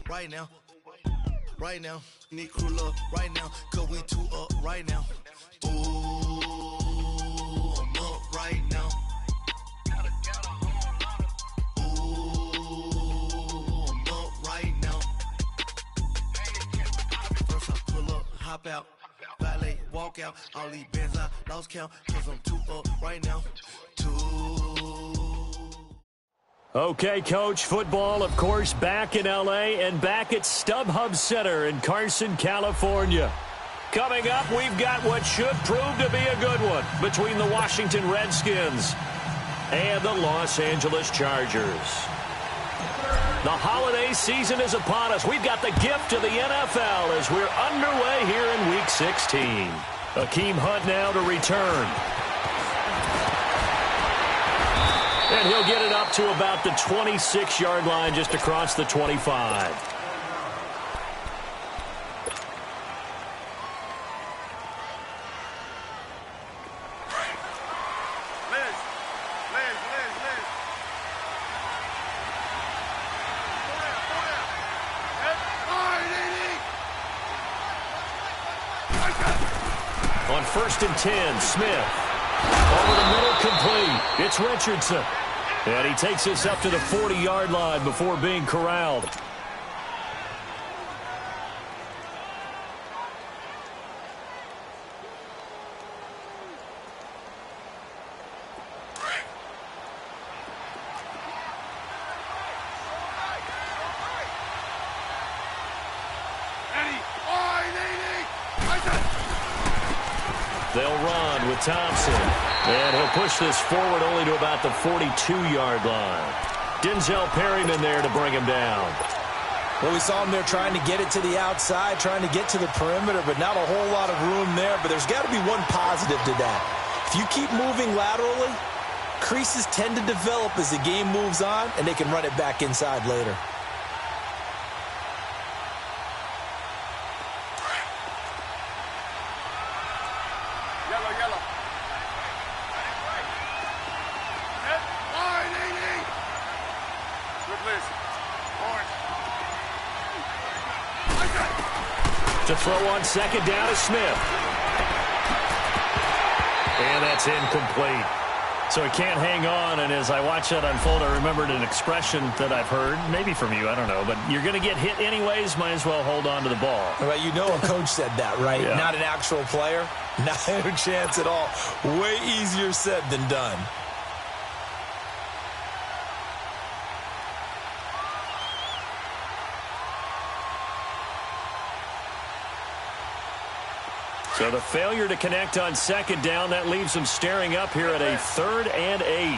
right now. Right now, need crew up right now, cause we two up right now. Ooh, I'm up right now. Ooh, I'm up right now. First I pull up, hop out, valet, walk out. All these bands I lost count, cause I'm two up right now. Okay, Coach, football, of course, back in L.A. and back at StubHub Center in Carson, California. Coming up, we've got what should prove to be a good one between the Washington Redskins and the Los Angeles Chargers. The holiday season is upon us. We've got the gift of the NFL as we're underway here in Week 16. Akeem Hunt now to return. And he'll get it up to about the 26-yard line just across the 25. On 1st and 10, Smith. Over the middle, complete. It's Richardson. And he takes us up to the 40-yard line before being corralled. They'll run with Thompson. And he'll push this forward only to about the 42-yard line. Denzel Perryman there to bring him down. Well, we saw him there trying to get it to the outside, trying to get to the perimeter, but not a whole lot of room there. But there's got to be one positive to that. If you keep moving laterally, creases tend to develop as the game moves on, and they can run it back inside later. To throw on 2nd down to Smith. And that's incomplete. So he can't hang on, and as I watch that unfold, I remembered an expression that I've heard, maybe from you, I don't know, but you're going to get hit anyways, might as well hold on to the ball. Well, you know a coach said that, right? Yeah. Not an actual player. Not a chance at all. Way easier said than done. So the failure to connect on 2nd down, that leaves them staring up here at a 3rd and 8. Hey,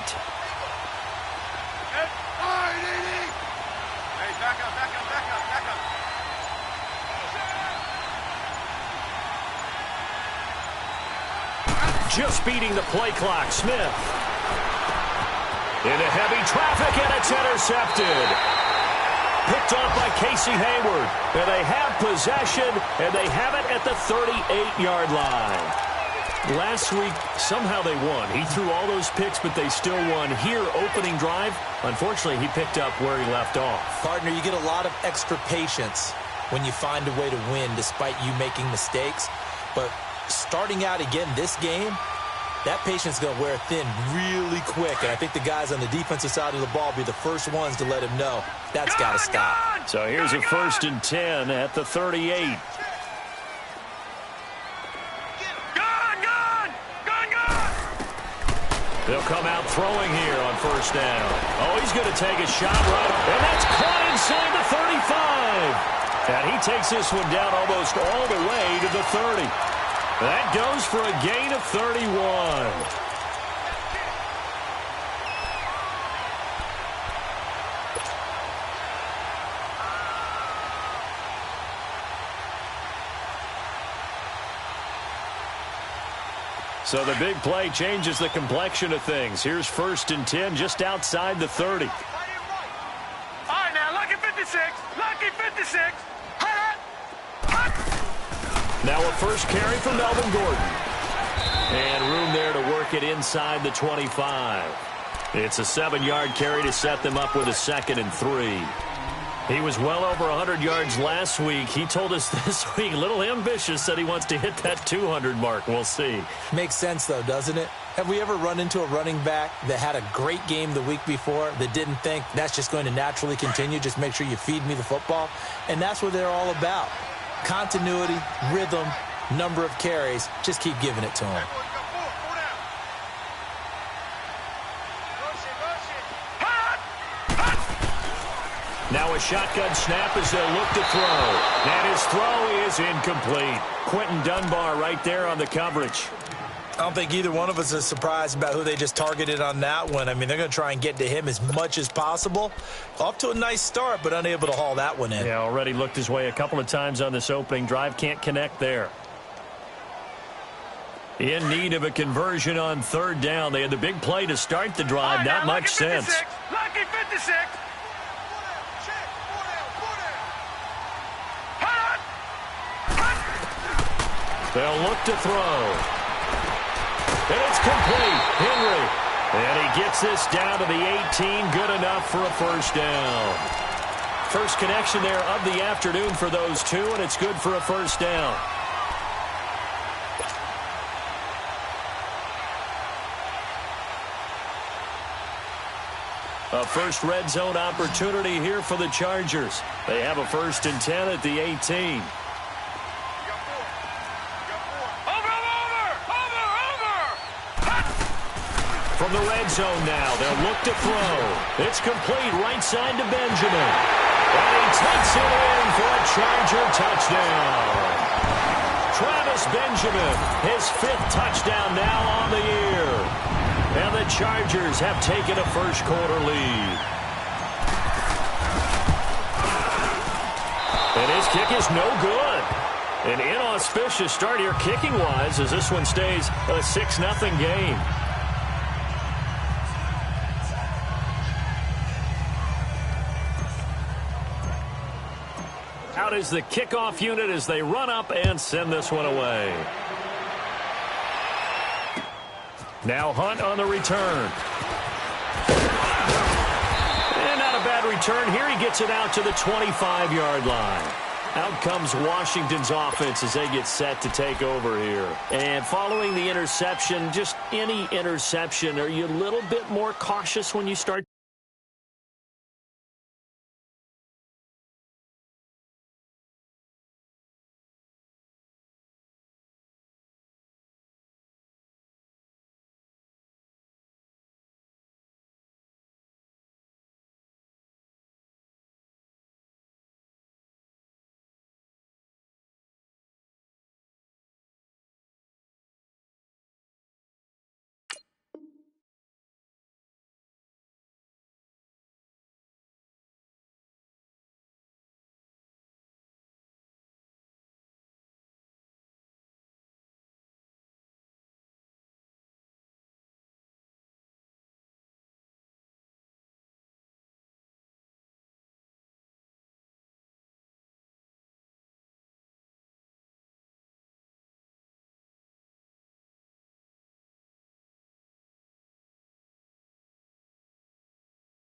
back up. Just beating the play clock, Smith. Into heavy traffic, and it's intercepted. Picked off by Casey Hayward. And they have possession, and they have it at the 38-yard line. Last week, somehow they won. He threw all those picks, but they still won. Here, opening drive, unfortunately, he picked up where he left off. Partner, you get a lot of extra patience when you find a way to win despite you making mistakes. But starting out again this game, that patience is going to wear thin really quick. And I think the guys on the defensive side of the ball will be the first ones to let him know that's got to stop. So here's a 1st and 10 at the 38. They'll come out throwing here on 1st down. Oh, he's going to take a shot right. And that's caught inside the 35. And he takes this one down almost all the way to the 30. That goes for a gain of 31. So the big play changes the complexion of things. Here's 1st and 10 just outside the 30. All right, now, lucky 56. Lucky 56. Now a first carry for Melvin Gordon. And room there to work it inside the 25. It's a 7-yard carry to set them up with a 2nd and 3. He was well over 100 yards last week. He told us this week, a little ambitious, said he wants to hit that 200 mark. We'll see. Makes sense, though, doesn't it? Have we ever run into a running back that had a great game the week before that didn't think that's just going to naturally continue? Just make sure you feed me the football. And that's what they're all about. Continuity, rhythm, number of carries. Just keep giving it to him. Now a shotgun snap as they'll look to throw. And his throw is incomplete. Quentin Dunbar right there on the coverage. I don't think either one of us is surprised about who they just targeted on that one. I mean, they're going to try and get to him as much as possible. Off to a nice start, but unable to haul that one in. Yeah, already looked his way a couple of times on this opening drive. Can't connect there. In need of a conversion on third down. They had the big play to start the drive. Right, not now, much sense. Lucky 56. They'll look to throw. And it's complete. Henry. And he gets this down to the 18. Good enough for a first down. First connection there of the afternoon for those two, and it's good for a first down. A first red zone opportunity here for the Chargers. They have a 1st and 10 at the 18. From the red zone now, they'll look to throw. It's complete, right side to Benjamin. And he takes it in for a Charger touchdown. Travis Benjamin, his 5th touchdown now on the year. And the Chargers have taken a first-quarter lead. And his kick is no good. An inauspicious start here kicking-wise as this one stays a 6-0 game. Out is the kickoff unit as they run up and send this one away. Now Hunt on the return. And not a bad return here. He gets it out to the 25-yard line. Out comes Washington's offense as they get set to take over here. And following the interception, just any interception, are you a little bit more cautious when you start?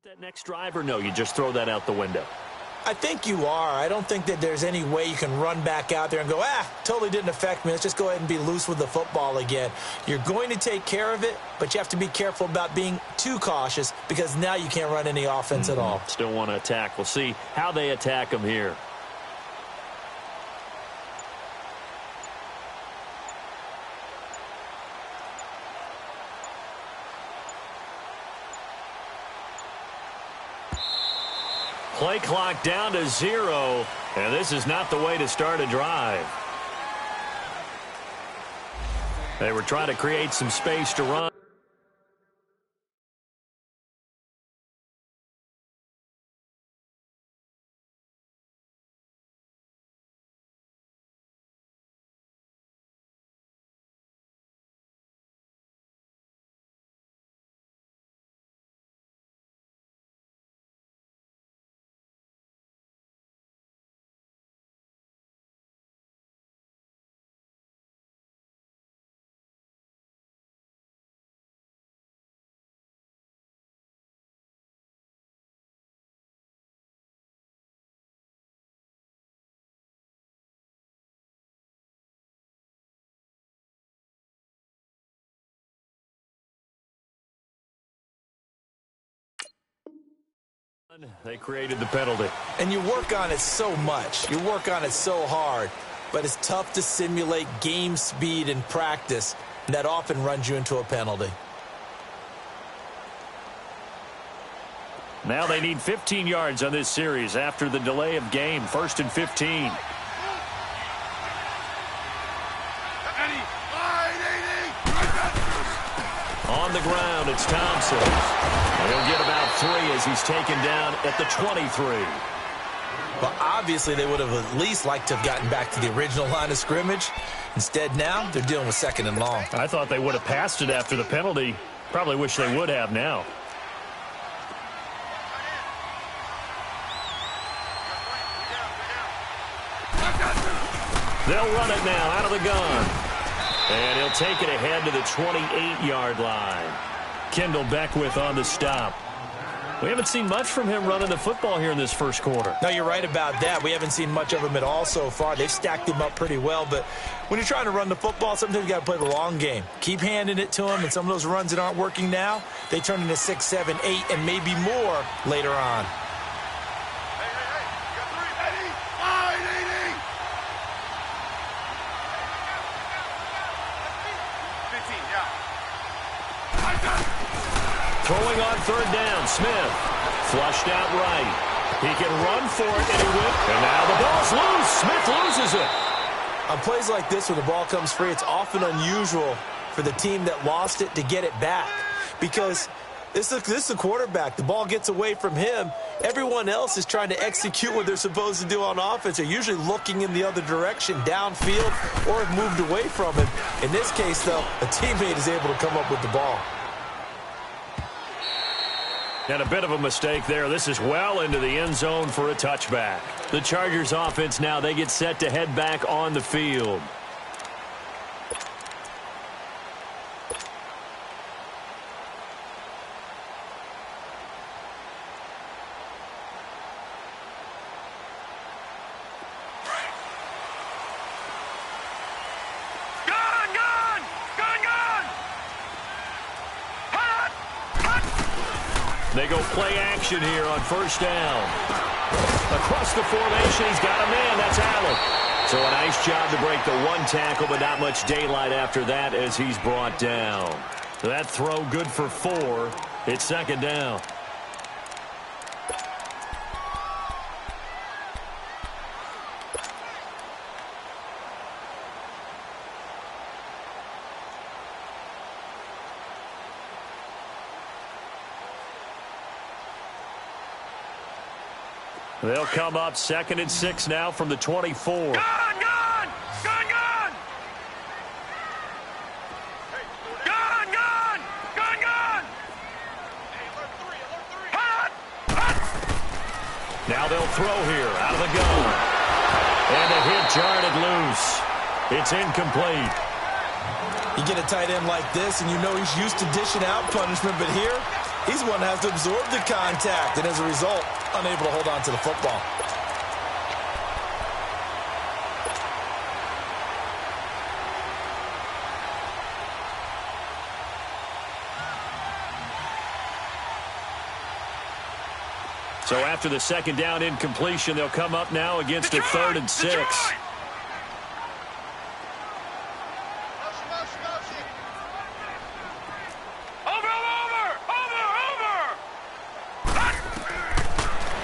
That next drive, or no, you just throw that out the window? I think you are. I don't think that there's any way you can run back out there and go, totally didn't affect me. Let's just go ahead and be loose with the football again. You're going to take care of it, but you have to be careful about being too cautious because now you can't run any offense at all. Still want to attack. We'll see how they attack them here. Play clock down to 0, and this is not the way to start a drive. They were trying to create some space to run. They created the penalty. And you work on it so much. You work on it so hard. But it's tough to simulate game speed in practice. And that often runs you into a penalty. Now they need 15 yards on this series after the delay of game. 1st and 15. On the ground, it's Thompson. He'll get about 3 as he's taken down at the 23. Well, obviously, they would have at least liked to have gotten back to the original line of scrimmage. Instead, now, they're dealing with 2nd and long. I thought they would have passed it after the penalty. Probably wish they would have now. They'll run it now out of the gun. And he'll take it ahead to the 28-yard line. Kendall Beckwith on the stop. We haven't seen much from him running the football here in this first quarter. No, you're right about that. We haven't seen much of him at all so far. They've stacked him up pretty well. But when you're trying to run the football, sometimes you got to play the long game. Keep handing it to him, and some of those runs that aren't working now, they turn into 6, 7, 8, and maybe more later on. Throwing on 3rd down, Smith. Flushed out right. He can run for it, and he will. And now the ball's loose. Smith loses it. On plays like this where the ball comes free, it's often unusual for the team that lost it to get it back. Because this is a quarterback. The ball gets away from him. Everyone else is trying to execute what they're supposed to do on offense. They're usually looking in the other direction, downfield, or have moved away from him. In this case, though, a teammate is able to come up with the ball. And a bit of a mistake there. This is well into the end zone for a touchback. The Chargers offense now, they get set to head back on the field. They go play action here on 1st down. Across the formation, he's got a man. That's Allen. So a nice job to break the 1 tackle, but not much daylight after that as he's brought down. That throw good for 4. It's 2nd down. They'll come up 2nd and 6 now from the 24. Gun! Gun! Gun! Gun! Gun! Gun! Gun! Gun! Hot! Hot! Now they'll throw here out of the gun. And the hit jarred it loose. It's incomplete. You get a tight end like this, and you know he's used to dishing out punishment, but here, he's the one that has to absorb the contact, and as a result, unable to hold on to the football. So after the 2nd down incompletion, they'll come up now against a 3rd and 6.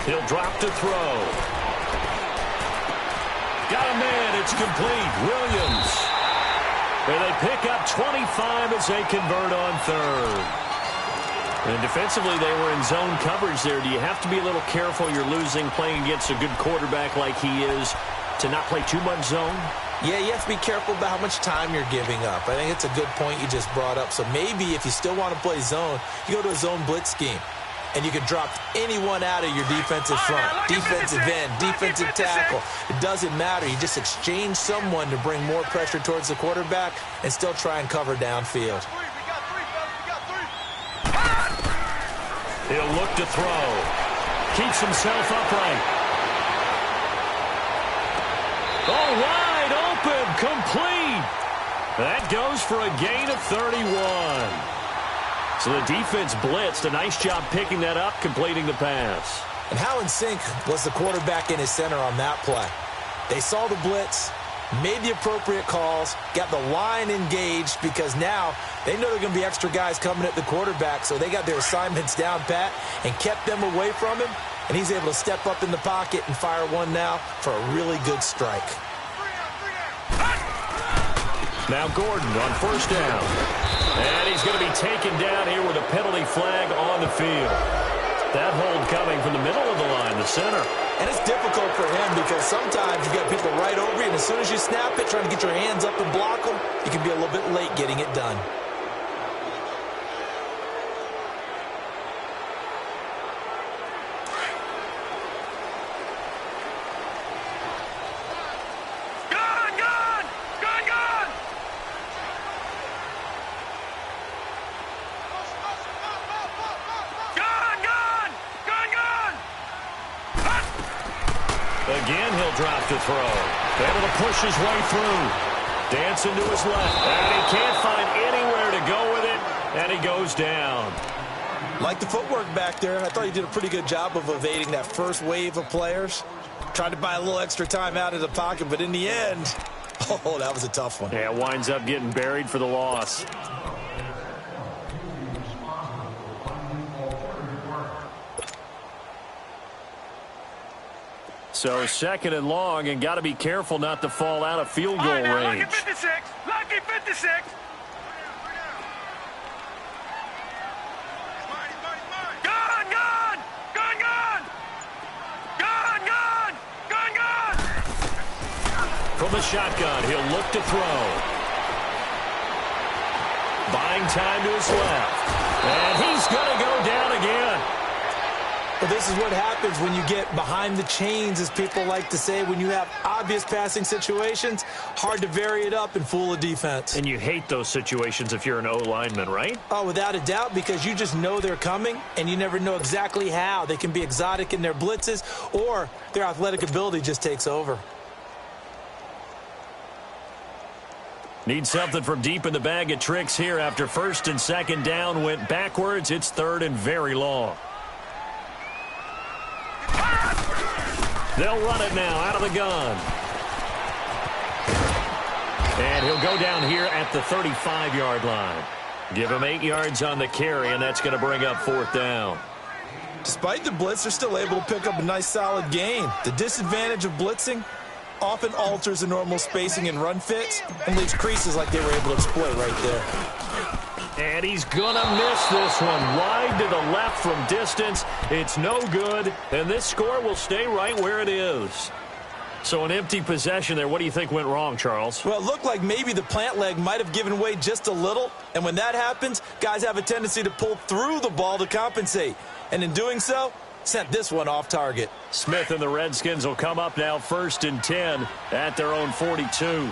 He'll drop to throw. Got a man. It's complete. Williams. And they pick up 25 as they convert on 3rd. And defensively, they were in zone coverage there. Do you have to be a little careful? You're losing, playing against a good quarterback like he is, to not play too much zone? Yeah, you have to be careful about how much time you're giving up. I think it's a good point you just brought up. So maybe if you still want to play zone, you go to a zone blitz scheme. And you can drop anyone out of your defensive front, defensive end, defensive tackle. It doesn't matter. You just exchange someone to bring more pressure towards the quarterback and still try and cover downfield. He'll look to throw. Keeps himself upright. Oh, wide open, complete. That goes for a gain of 31. So the defense blitzed. A nice job picking that up, completing the pass. And how in sync was the quarterback and his center on that play? They saw the blitz, made the appropriate calls, got the line engaged because now they know there are going to be extra guys coming at the quarterback, so they got their assignments down pat and kept them away from him, and he's able to step up in the pocket and fire one now for a really good strike. Now Gordon on first down. And he's going to be taken down here with a penalty flag on the field. That hold coming from the middle of the line, the center. And it's difficult for him because sometimes you've got people right over you, and as soon as you snap it, trying to get your hands up and block them, you can be a little bit late getting it done. Again, he'll drop to throw. Able to push his way through. Dancing to his left. And he can't find anywhere to go with it. And he goes down. Like the footwork back there, I thought he did a pretty good job of evading that first wave of players. Tried to buy a little extra time out of the pocket, but in the end, oh, that was a tough one. Yeah, winds up getting buried for the loss. So second and long, and got to be careful not to fall out of field goal range. Lucky 56. Lucky 56. Gone, gone. Gone, gone. Gone, gone. Gone, gone. From the shotgun, he'll look to throw. Buying time to his left. And he's going to go down again. Well, this is what happens when you get behind the chains, as people like to say. When you have obvious passing situations, hard to vary it up and fool a defense. And you hate those situations if you're an O-lineman, right? Oh, without a doubt, because you just know they're coming, and you never know exactly how. They can be exotic in their blitzes, or their athletic ability just takes over. Need something from deep in the bag of tricks here after first and second down went backwards. It's third and very long. They'll run it now out of the gun. And he'll go down here at the 35-yard line. Give him 8 yards on the carry, and that's going to bring up fourth down. Despite the blitz, they're still able to pick up a nice, solid gain. The disadvantage of blitzing often alters the normal spacing and run fits and leaves creases like they were able to exploit right there. And he's going to miss this one. Wide to the left from distance. It's no good, and this score will stay right where it is. So an empty possession there. What do you think went wrong, Charles? Well, it looked like maybe the plant leg might have given way just a little, and when that happens, guys have a tendency to pull through the ball to compensate. And in doing so, sent this one off target. Smith and the Redskins will come up now first and 10 at their own 42.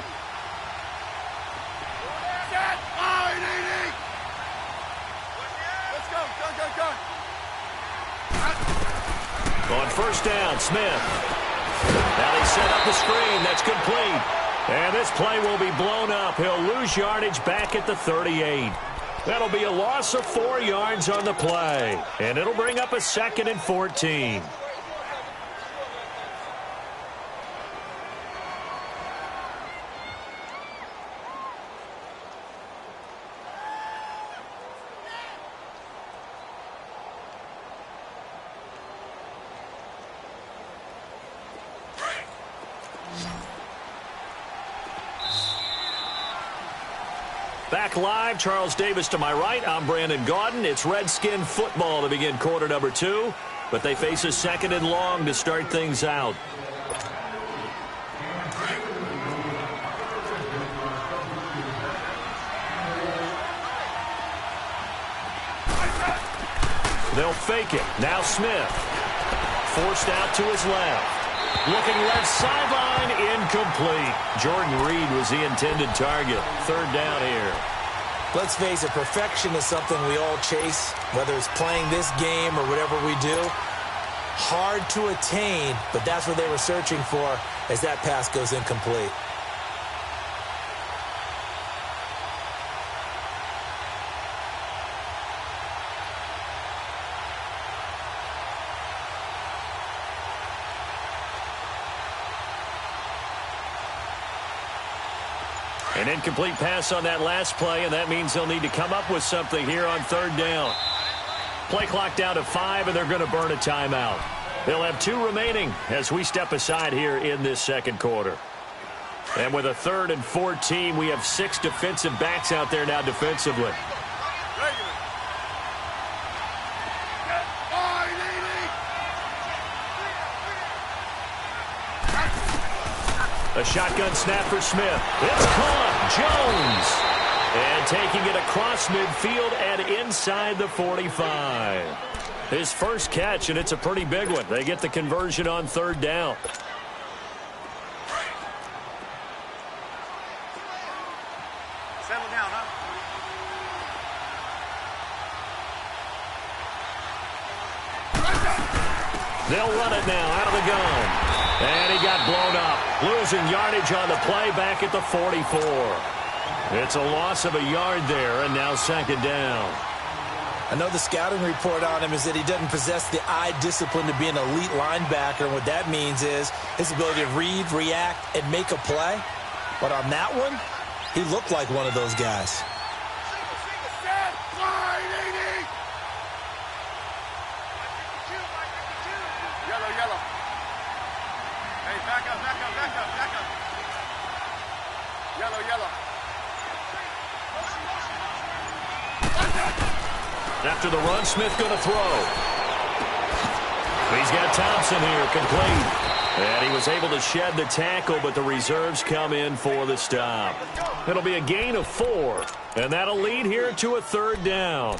On first down, Smith. Now they set up the screen. That's complete. And this play will be blown up. He'll lose yardage back at the 38. That'll be a loss of 4 yards on the play. And it'll bring up a second and 14. Back live, Charles Davis to my right. I'm Brandon Gaudin. It's Redskin football to begin quarter number 2, but they face a second and long to start things out. They'll fake it. Now Smith. Forced out to his left. Looking left sideline, incomplete. Jordan Reed was the intended target. Third down here. Let's face it, perfection is something we all chase, whether it's playing this game or whatever we do. Hard to attain, but that's what they were searching for as that pass goes incomplete. An incomplete pass on that last play, and that means they'll need to come up with something here on third down. Play clock down to 5, and they're going to burn a timeout. They'll have 2 remaining as we step aside here in this second quarter. And with a 3rd and 14, we have 6 defensive backs out there now defensively. A shotgun snap for Smith. It's caught. Jones. And taking it across midfield and inside the 45. His first catch, and it's a pretty big one. They get the conversion on third down. Settle down, huh? They'll run it now out of the gun. And he got blown up. Losing yardage on the play back at the 44. It's a loss of a yard there, and now second down. I know the scouting report on him is that he doesn't possess the eye discipline to be an elite linebacker. And what that means is his ability to read, react, and make a play. But on that one, he looked like one of those guys. Yellow. Hey, back up. Yellow. After the run, Smith going to throw. He's got Thompson here, complete. And he was able to shed the tackle, but the reserves come in for the stop. It'll be a gain of 4, and that'll lead here to a third down.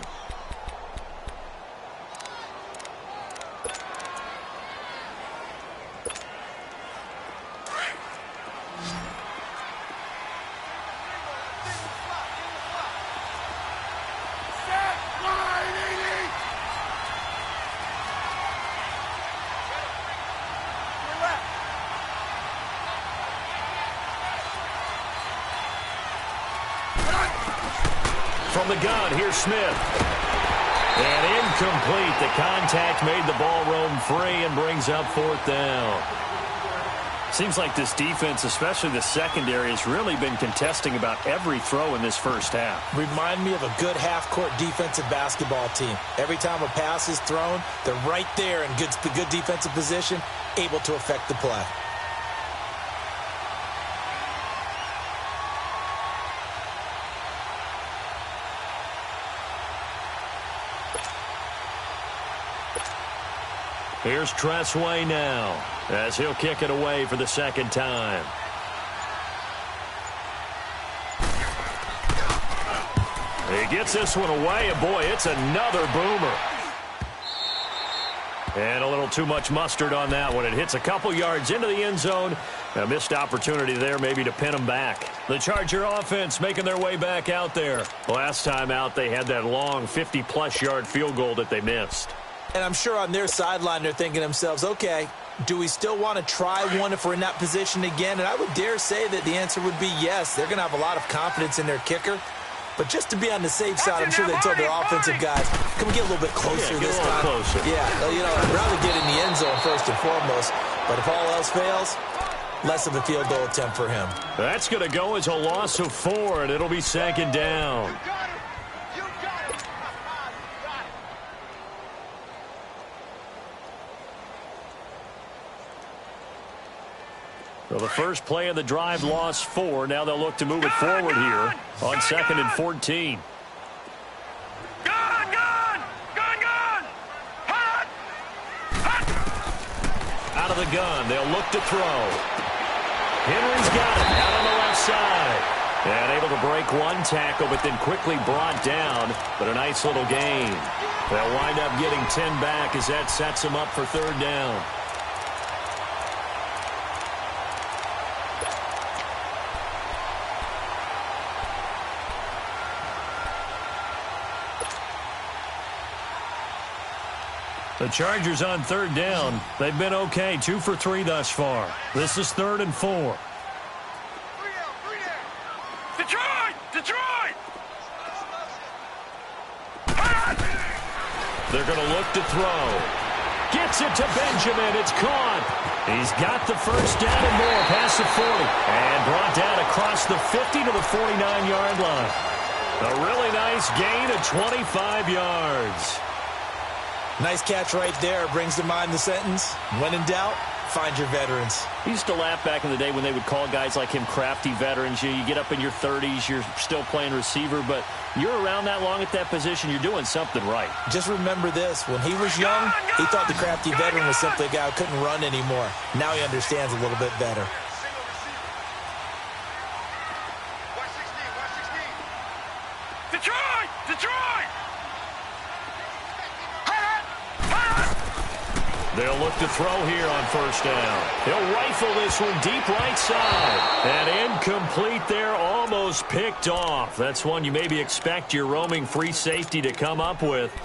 From the gun, here's Smith. And incomplete. The contact made the ball roam free and brings up fourth down. Seems like this defense, especially the secondary, has really been contesting about every throw in this first half. Remind me of a good half-court defensive basketball team. Every time a pass is thrown, they're right there in good defensive position, able to affect the play. Here's Tressway now as he'll kick it away for the second time. He gets this one away, and boy, it's another boomer. And a little too much mustard on that one. It hits a couple yards into the end zone. A missed opportunity there maybe to pin them back. The Charger offense making their way back out there. Last time out, they had that long 50-plus yard field goal that they missed. And I'm sure on their sideline they're thinking to themselves, okay, do we still want to try one if we're in that position again? And I would dare say that the answer would be yes. They're going to have a lot of confidence in their kicker. But just to be on the safe side, I'm sure they told their offensive guys, can we get a little bit closer this time? Closer. Yeah, I'd rather get in the end zone first and foremost. But if all else fails, less of a field goal attempt for him. That's going to go as a loss of 4, and it'll be second down. So the first play of the drive lost 4. Now they'll look to move it forward here on 2nd and 14. Gun! Hot! Out of the gun, they'll look to throw. Henry's got it out on the left side. And able to break one tackle, but then quickly brought down. But a nice little gain. They'll wind up getting 10 back as that sets them up for third down. The Chargers on third down. They've been okay, 2 for 3 thus far. This is 3rd and 4. Detroit! They're going to look to throw. Gets it to Benjamin. It's caught. He's got the first down and more past the 40. And brought down across the 50 to the 49-yard line. A really nice gain of 25 yards. Nice catch right there. Brings to mind the sentence, when in doubt, find your veterans. He used to laugh back in the day when they would call guys like him crafty veterans. You get up in your 30s, you're still playing receiver, but you're around that long at that position, you're doing something right. Just remember this. When he was young, he thought the crafty veteran was simply a guy who couldn't run anymore. Now he understands a little bit better. Detroit! Detroit! They'll look to throw here on first down. He'll rifle this one deep right side. And incomplete there, almost picked off. That's one you maybe expect your roaming free safety to come up with.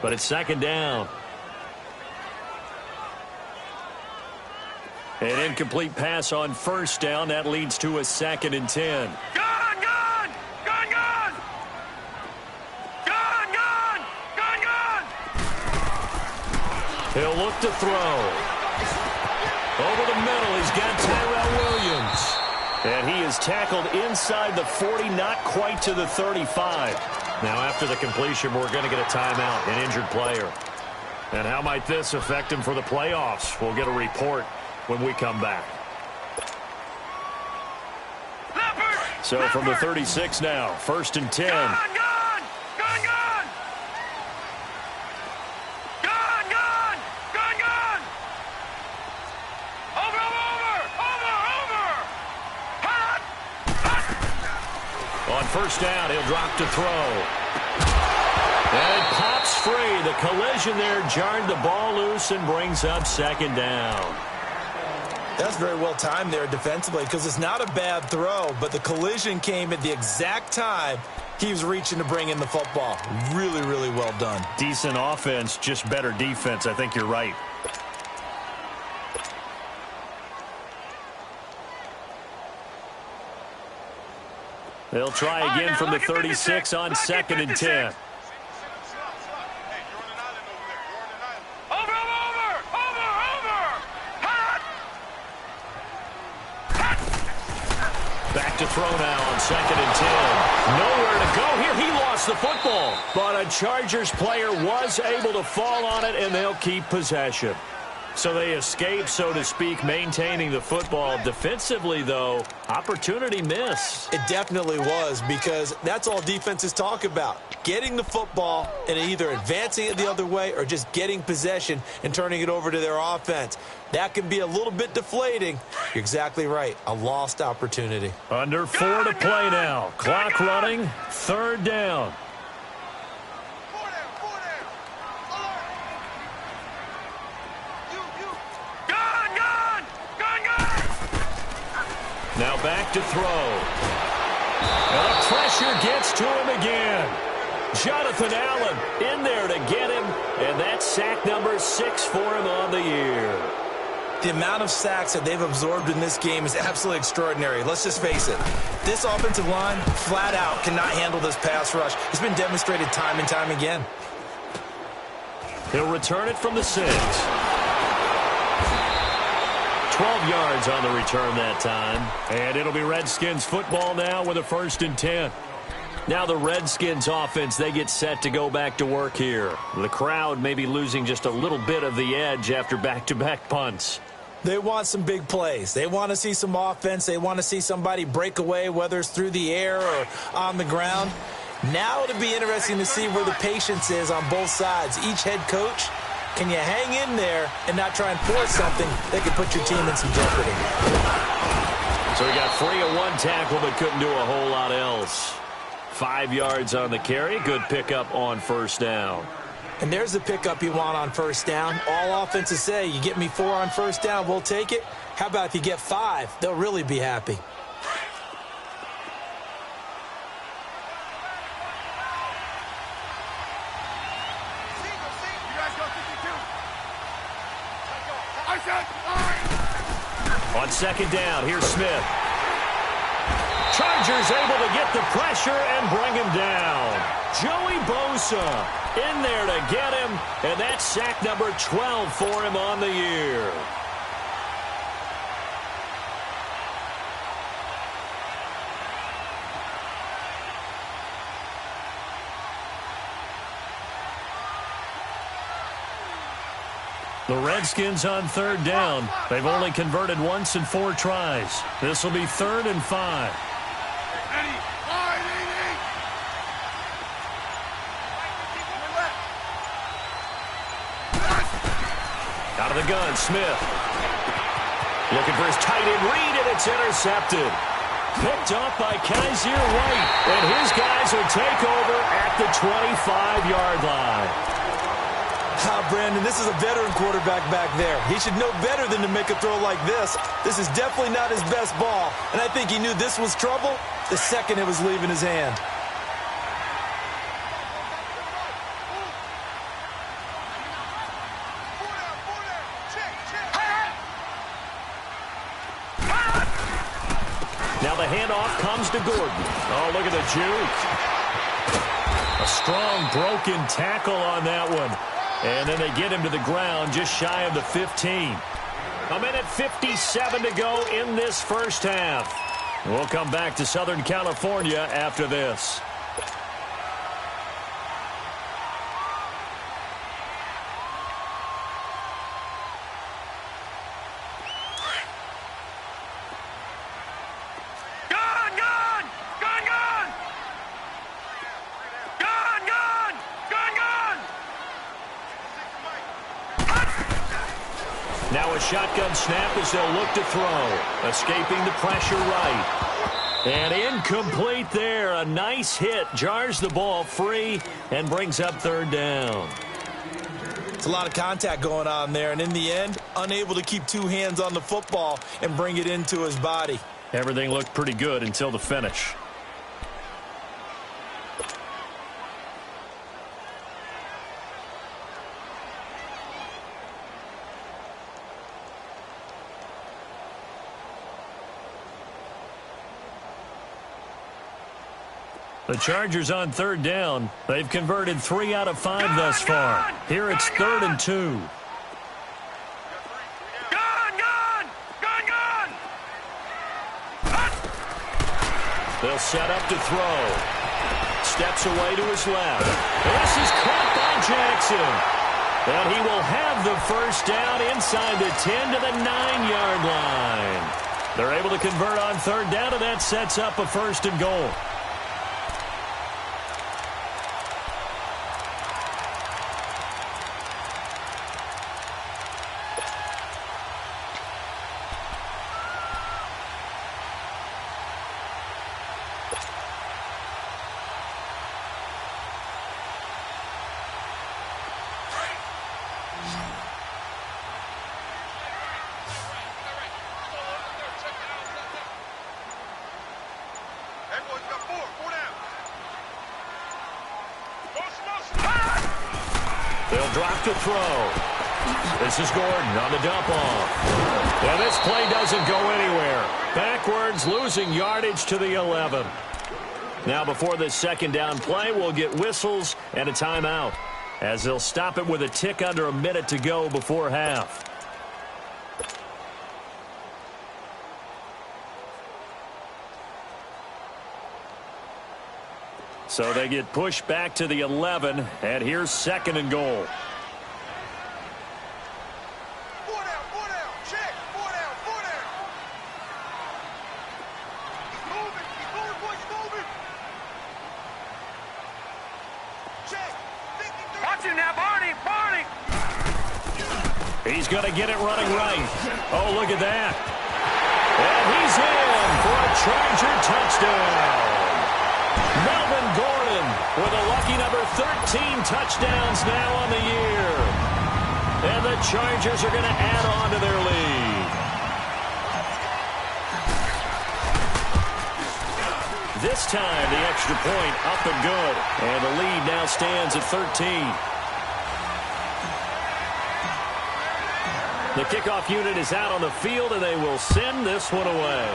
But it's second down. An incomplete pass on first down. That leads to a 2nd and 10. Gun! Gun! Gun! Gun! Gun! Gun! Gun! Gun! He'll look to throw. Over the middle, he's got Tyrell Williams. And he is tackled inside the 40, not quite to the 35. Now, after the completion, we're going to get a timeout, an injured player. And how might this affect him for the playoffs? We'll get a report when we come back. Leopard! So from the 36 now, 1st and 10. Gun! Gun! Gun! Gun! Gun! Gun! Gun! Gun! Over! Over! Over! Over! Hot! Hot! On first down, he'll drop to throw. And it pops free. The collision there jarred the ball loose and brings up 2nd down. That's very well timed there defensively because it's not a bad throw, but the collision came at the exact time he was reaching to bring in the football. Really, really well done. Decent offense, just better defense. I think you're right. They'll try again from the 36 on 2nd and 10. Back to throw now on 2nd and 10. Nowhere to go here. He lost the football. But a Chargers player was able to fall on it, and they'll keep possession. So they escape, so to speak, maintaining the football. Defensively, though, opportunity missed. It definitely was, because that's all defenses talk about. Getting the football and either advancing it the other way or just getting possession and turning it over to their offense. That can be a little bit deflating. You're exactly right. A lost opportunity. Under 4 to play now. Clock running. 3rd down. Now back to throw. And the pressure gets to him again. Jonathan Allen in there to get him. And that's sack number 6 for him on the year. The amount of sacks that they've absorbed in this game is absolutely extraordinary. Let's just face it. This offensive line, flat out, cannot handle this pass rush. It's been demonstrated time and time again. He'll return it from the 6. 12 yards on the return that time. And it'll be Redskins football now with a 1st and 10. Now the Redskins offense, they get set to go back to work here. The crowd may be losing just a little bit of the edge after back-to-back punts. They want some big plays. They want to see some offense. They want to see somebody break away, whether it's through the air or on the ground. Now it'll be interesting to see where the patience is on both sides. Each head coach, can you hang in there and not try and force something that could put your team in some jeopardy? So he got free of one tackle but couldn't do a whole lot else. 5 yards on the carry. Good pickup on first down. And there's the pickup you want on first down. All offenses say, you get me 4 on first down, we'll take it. How about if you get 5? They'll really be happy. On 2nd down, here's Smith. Chargers able to get the pressure and bring him down. Joey Bosa in there to get him, and that's sack number 12 for him on the year. The Redskins on third down. They've only converted once in 4 tries. This will be 3rd and 5. Out of the gun, Smith. Looking for his tight end read, and it's intercepted. Picked off by Kaiser White, and his guys will take over at the 25-yard line. Brandon, this is a veteran quarterback back there. He should know better than to make a throw like this. This is definitely not his best ball, and I think he knew this was trouble the second it was leaving his hand. Now the handoff comes to Gordon. Oh, look at the juke. A strong broken tackle on that one. And then they get him to the ground just shy of the 15. 1:57 to go in this first half. We'll come back to Southern California after this. Now a shotgun snap as they'll look to throw. Escaping the pressure right. And incomplete there. A nice hit. Jars the ball free and brings up 3rd down. It's a lot of contact going on there, and in the end, unable to keep 2 hands on the football and bring it into his body. Everything looked pretty good until the finish. The Chargers on 3rd down. They've converted 3 out of 5 thus far. Here it's 3rd and 2. They'll set up to throw. Steps away to his left. This is caught by Jackson. And he will have the first down inside the 10 to the 9-yard line. They're able to convert on 3rd down, and that sets up a 1st and goal. They'll drop to throw. This is Gordon on the dump off. And this play doesn't go anywhere. Backwards, losing yardage to the 11. Now before this 2nd down play, we'll get whistles and a timeout, as they'll stop it with a tick under a minute to go before half. So they get pushed back to the 11, and here's 2nd and goal. He's going to get it running right. Oh, look at that. And he's in for a Charger touchdown. Melvin Gordon with a lucky number 13 touchdowns now on the year. And the Chargers are going to add on to their lead. This time, the extra point up and good. And the lead now stands at 13. The kickoff unit is out on the field, and they will send this one away.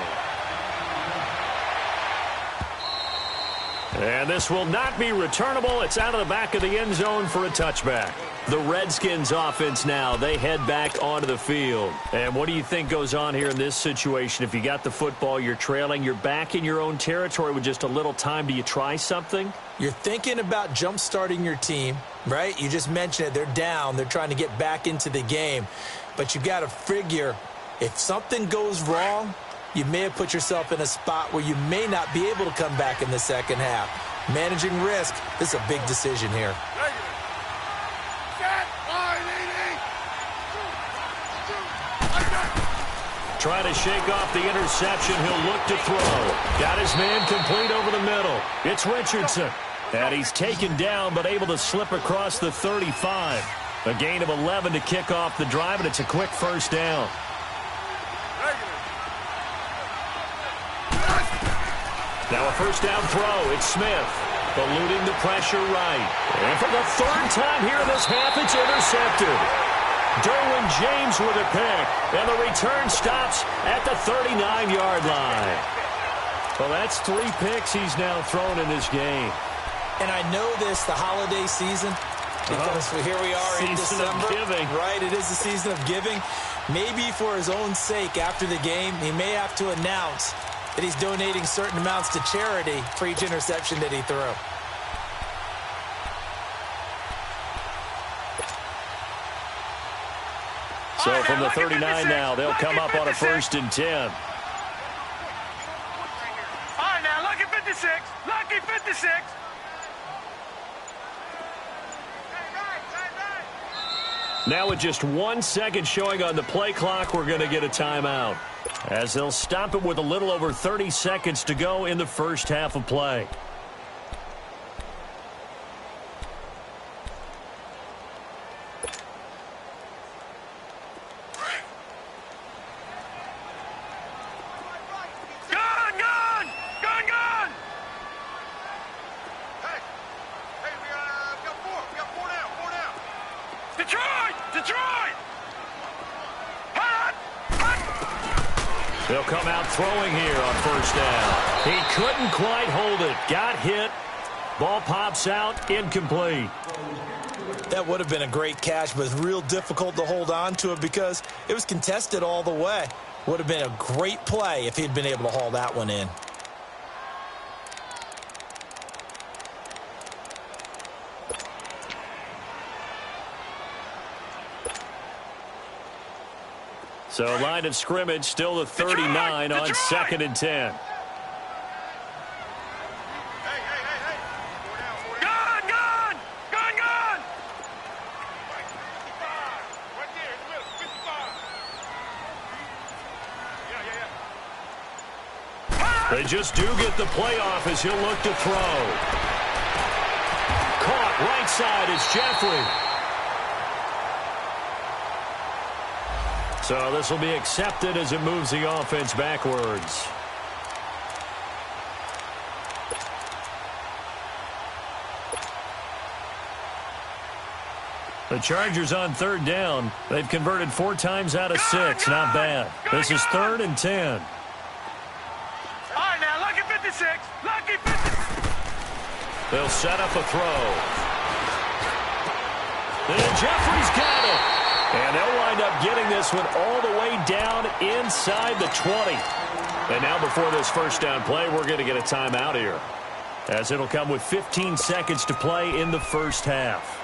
And this will not be returnable. It's out of the back of the end zone for a touchback. The Redskins offense now, they head back onto the field. And what do you think goes on here in this situation? If you got the football, you're trailing, you're back in your own territory with just a little time. Do you try something? You're thinking about jump-starting your team, right? You just mentioned it. They're down. They're trying to get back into the game. But you got to figure if something goes wrong, you may have put yourself in a spot where you may not be able to come back in the second half. Managing risk, this is a big decision here. Trying to shake off the interception. He'll look to throw. Got his man complete over the middle. It's Richardson. And he's taken down but able to slip across the 35. A gain of 11 to kick off the drive, and it's a quick first down. Now a first down throw. It's Smith. Eluding the pressure right. And for the third time here in this half, it's intercepted. Derwin James with a pick, and the return stops at the 39-yard line. Well, that's 3 picks he's now thrown in this game. And I know this, the holiday season, because here we are in December. Season of giving. Right, it is the season of giving. Maybe for his own sake after the game, he may have to announce that he's donating certain amounts to charity for each interception that he threw. So from the 39 now, they'll come up on a 1st and 10. All right, now, lucky 56. Lucky 56. Now with just 1 second showing on the play clock, we're going to get a timeout, as they'll stop it with a little over 30 seconds to go in the first half of play. They'll come out throwing here on first down. He couldn't quite hold it. Got hit. Ball pops out. Incomplete. That would have been a great catch, but it's real difficult to hold on to it because it was contested all the way. Would have been a great play if he'd been able to haul that one in. So line of scrimmage, still the 39 on 2nd and 10. They just do get the play off as he'll look to throw. Caught right side is Jeffrey. So this will be accepted as it moves the offense backwards. The Chargers on 3rd down. They've converted 4 times out of 6. Not bad. This is 3rd and 10. All right, now, lucky 56. Lucky 56. They'll set up a throw. And Jeffrey's got it. And they'll wind up getting this one all the way down inside the 20. And now before this first down play, we're going to get a timeout here, as it'll come with 15 seconds to play in the first half.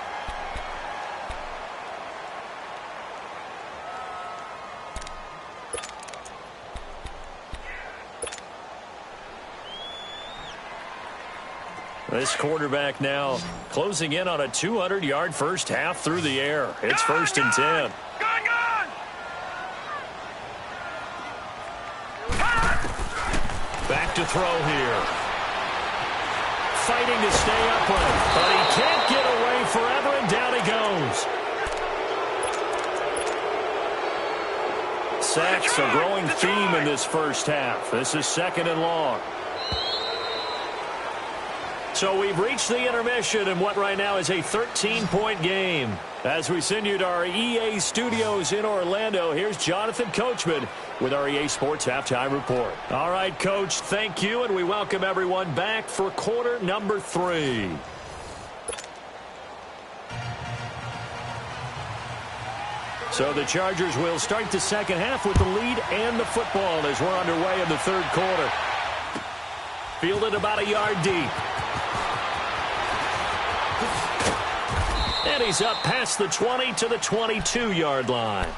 This quarterback now closing in on a 200-yard first half through the air. It's 1st and 10. Back to throw here. Fighting to stay upright, but he can't get away forever, and down he goes. Sacks a growing theme in this first half. This is 2nd and long. So we've reached the intermission in what right now is a 13-point game. As we send you to our EA studios in Orlando, here's Jonathan Coachman with our EA Sports Halftime Report. All right, Coach, thank you, and we welcome everyone back for quarter number 3. So the Chargers will start the second half with the lead and the football as we're underway in the third quarter. Fielded about a yard deep. And he's up past the 20 to the 22-yard line.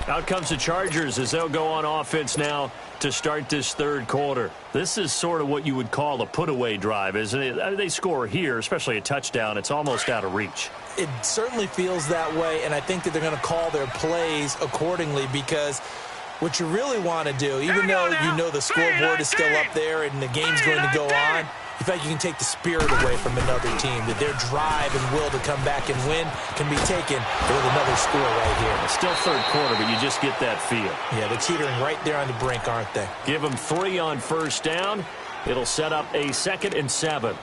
Out comes the Chargers as they'll go on offense now to start this third quarter. This is sort of what you would call a put-away drive, isn't it? They score here, especially a touchdown. It's almost out of reach. It certainly feels that way, and I think that they're going to call their plays accordingly because what you really want to do, even though you know the scoreboard is still up there and the game's going to go on, in fact, you can take the spirit away from another team, that their drive and will to come back and win can be taken with another score right here. It's still third quarter, but you just get that feel. Yeah, they're teetering right there on the brink, aren't they? Give them 3 on first down. It'll set up a 2nd and 7.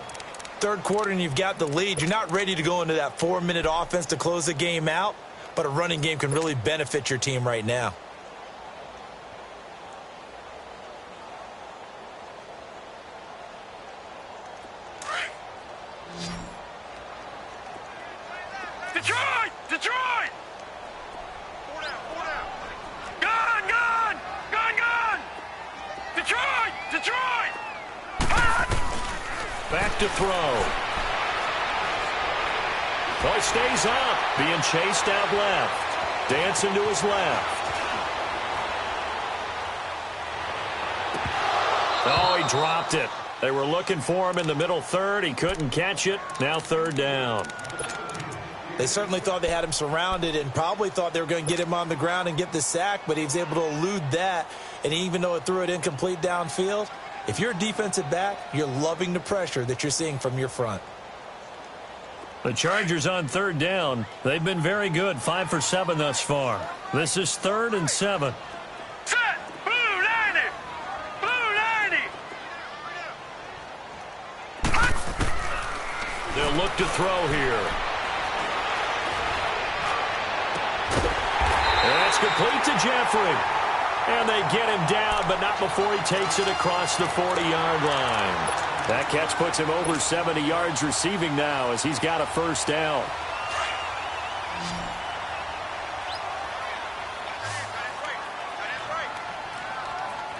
Third quarter and you've got the lead. You're not ready to go into that 4-minute offense to close the game out, but a running game can really benefit your team right now. Detroit! Detroit! Gun! Gun! Gun! Gun! Detroit! Detroit! Back to throw. Oh, he stays up. Being chased out left. Dancing to his left. Oh, he dropped it. They were looking for him in the middle third. He couldn't catch it. Now third down. They certainly thought they had him surrounded and probably thought they were going to get him on the ground and get the sack, but he was able to elude that. And even though it threw it incomplete downfield, if you're a defensive back, you're loving the pressure that you're seeing from your front. The Chargers on third down. They've been very good, 5 for 7 thus far. This is 3rd and 7. Set! Blue 90! Blue 90! They'll look to throw here. That's complete to Jeffrey. And they get him down, but not before he takes it across the 40-yard line. That catch puts him over 70 yards receiving now as he's got a first down.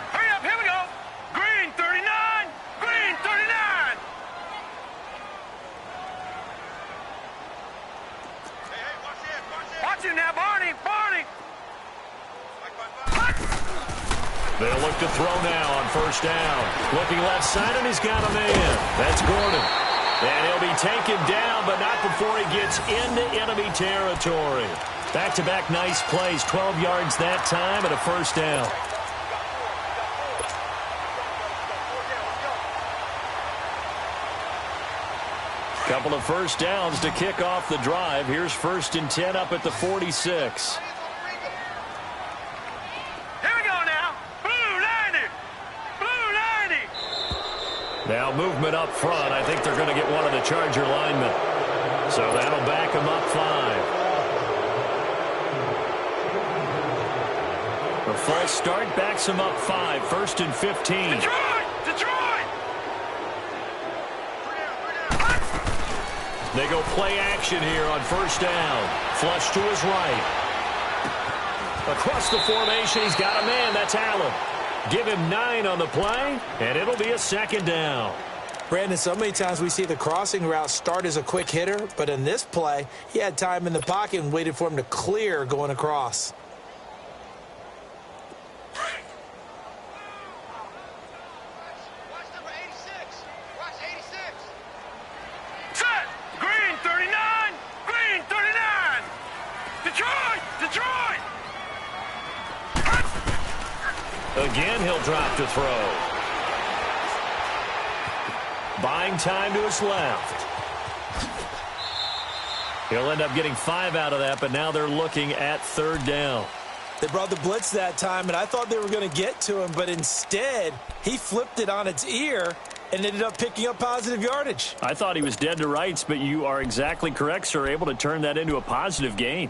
Hurry up, here we go! Green 39! Green 39! Watch it now, Barney! Barney! They'll look to throw now on first down. Looking left side, and he's got a man. That's Gordon. And he'll be taken down, but not before he gets into enemy territory. Back-to-back nice plays, 12 yards that time and a first down. Couple of first downs to kick off the drive. Here's 1st and 10 up at the 46. Now movement up front. I think they're going to get one of the Charger linemen. So that'll back them up 5. The false start backs them up 5. 1st and 15. Detroit! Detroit! They go play action here on first down. Flush to his right. Across the formation, he's got a man. That's Allen. Give him 9 on the play, and it'll be a 2nd down. Brandon, so many times we see the crossing route start as a quick hitter, but in this play, he had time in the pocket and waited for him to clear going across. Watch number 86. Watch 86. Set! Green 39! Green 39! Detroit! Detroit! Again, he'll drop to throw. Buying time to his left. He'll end up getting 5 out of that, but now they're looking at third down. They brought the blitz that time, and I thought they were going to get to him, but instead, he flipped it on its ear and ended up picking up positive yardage. I thought he was dead to rights, but you are exactly correct, sir, able to turn that into a positive gain.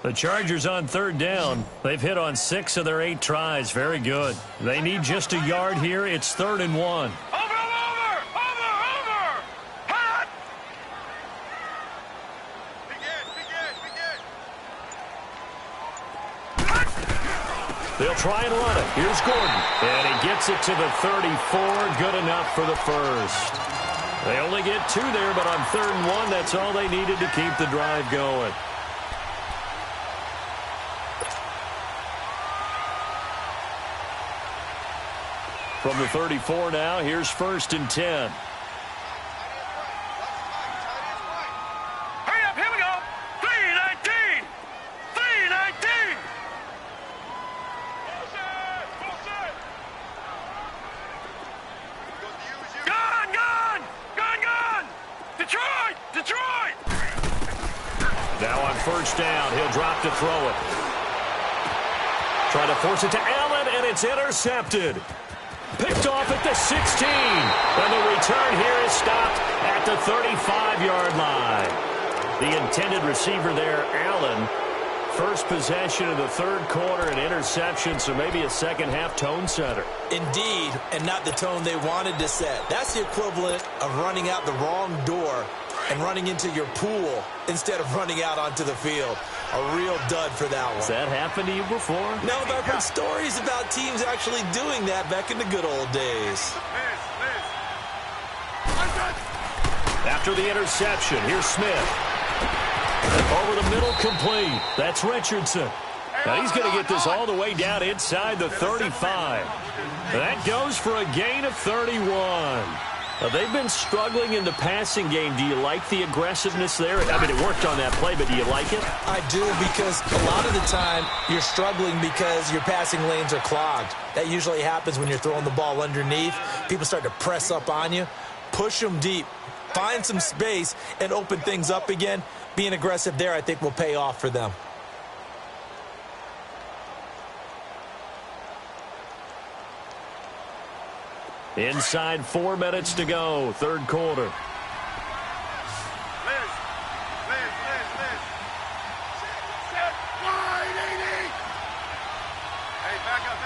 The Chargers on third down. They've hit on 6 of their 8 tries. Very good. They need just a yard here. It's 3rd and 1. Over! They'll try and run it. Here's Gordon. And he gets it to the 34. Good enough for the first. They only get 2 there, but on 3rd and 1, that's all they needed to keep the drive going. From the 34 now, here's 1st and 10. Hurry up, here we go. 3:19. 3:19. Gone, gone, gone, gone. Detroit, Detroit. Now on 1st down, he'll drop to throw it. Trying to force it to Allen, and it's intercepted. Picked off at the 16. And the return here is stopped at the 35-yard line. The intended receiver there, Allen. First possession of the 3rd quarter, an interception, so maybe a second-half tone setter. Indeed, and not the tone they wanted to set. That's the equivalent of running out the wrong door and running into your pool instead of running out onto the field. A real dud for that one. Has that happened to you before? No, but I've heard stories about teams actually doing that back in the good old days. After the interception, here's Smith. Over the middle, complete. That's Richardson. Now he's going to get this all the way down inside the 35. That goes for a gain of 31. They've been struggling in the passing game. Do you like the aggressiveness there? I mean, it worked on that play, but do you like it? I do, because a lot of the time you're struggling because your passing lanes are clogged. That usually happens when you're throwing the ball underneath. People start to press up on you. Push them deep. Find some space and open things up again. Being aggressive there, I think, will pay off for them. Inside 4 minutes to go, 3rd quarter. Liz. Set. Wide 80. Hey, back up.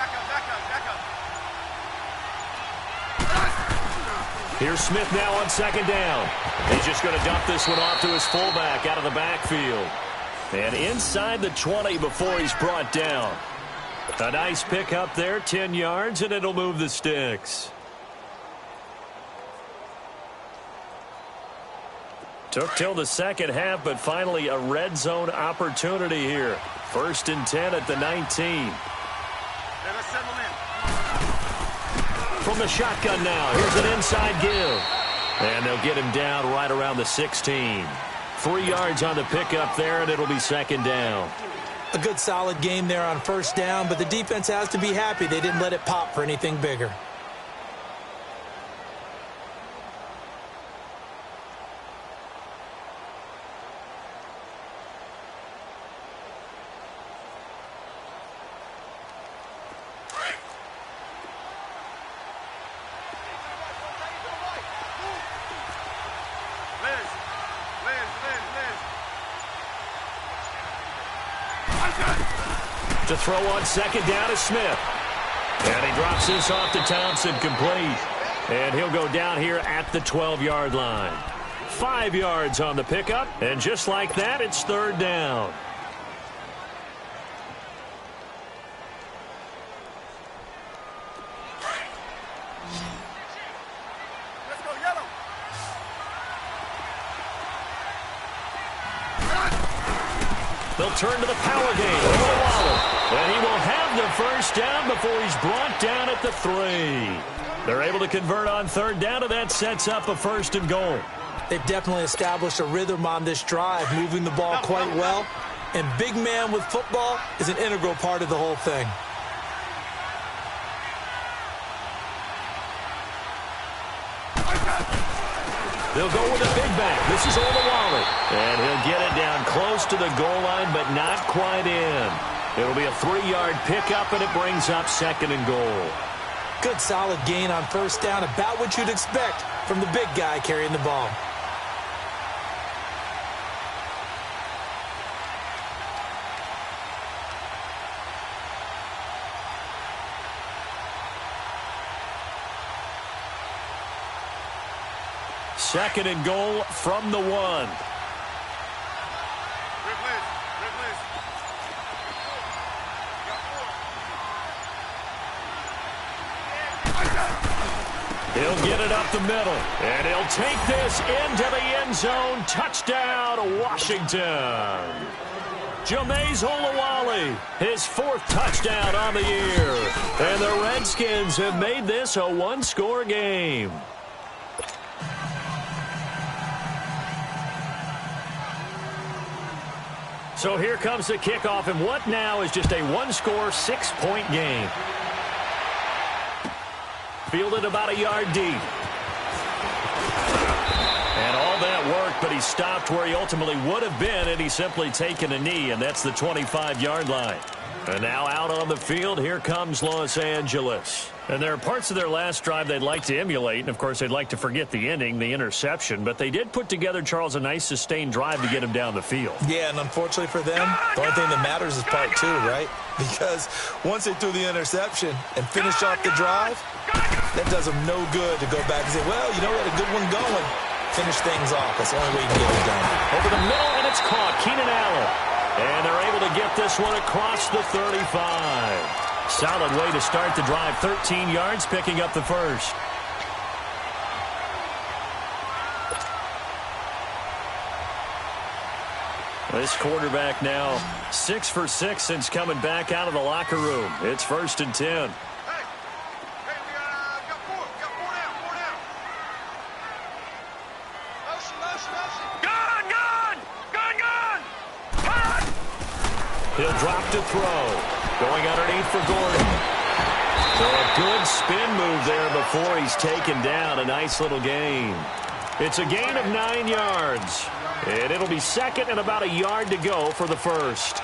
Here's Smith now on 2nd down. He's just going to dump this one off to his fullback out of the backfield. And inside the 20 before he's brought down. A nice pick up there, 10 yards, and it'll move the sticks. Took till the second half, but finally a red zone opportunity here. 1st and 10 at the 19. Let's settle in. From the shotgun now, here's an inside give. And they'll get him down right around the 16. 3 yards on the pickup there, and it'll be 2nd down. A good solid game there on 1st down, but the defense has to be happy they didn't let it pop for anything bigger. To throw on 2nd down is Smith. And he drops this off to Thompson, complete. And he'll go down here at the 12-yard line. 5 yards on the pickup, and just like that, it's 3rd down. Let's go, yellow. They'll turn to the power game. And he will have the 1st down before he's brought down at the 3. They're able to convert on 3rd down, and that sets up a 1st and goal. They've definitely established a rhythm on this drive, moving the ball quite well. And big man with football is an integral part of the whole thing. They'll go with a big back. This is Olawale. And he'll get it down close to the goal line, but not quite in. It'll be a 3-yard pickup, and it brings up 2nd and goal. Good solid gain on 1st down, about what you'd expect from the big guy carrying the ball. Second and goal from the 1. He'll get it up the middle, and he'll take this into the end zone. Touchdown, Washington. Jameis Olawale, his 4th touchdown on the year. And the Redskins have made this a one-score game. So here comes the kickoff, and what now is just a one-score, 6-point game. Fielded about a yard deep. And all that worked, but he stopped where he ultimately would have been had he simply taken a knee, and that's the 25-yard line. And now out on the field, here comes Los Angeles. And there are parts of their last drive they'd like to emulate, and of course they'd like to forget the ending, the interception, but they did put together, Charles, a nice sustained drive to get him down the field. Yeah, and unfortunately for them, the only thing that matters is part 2, right? Because once they threw the interception and finished off the drive, that does them no good to go back and say, well, you know, we had a good one going. Finish things off. That's the only way you can get it done. Over the middle, and it's caught. Keenan Allen. And they're able to get this one across the 35. Solid way to start the drive. 13 yards, picking up the first. This quarterback now 6 for 6 since coming back out of the locker room. It's 1st and 10. He'll drop to throw. Going underneath for Gordon. So a good spin move there before he's taken down. A nice little gain. It's a gain of 9 yards. And it'll be 2nd and about a yard to go for the first.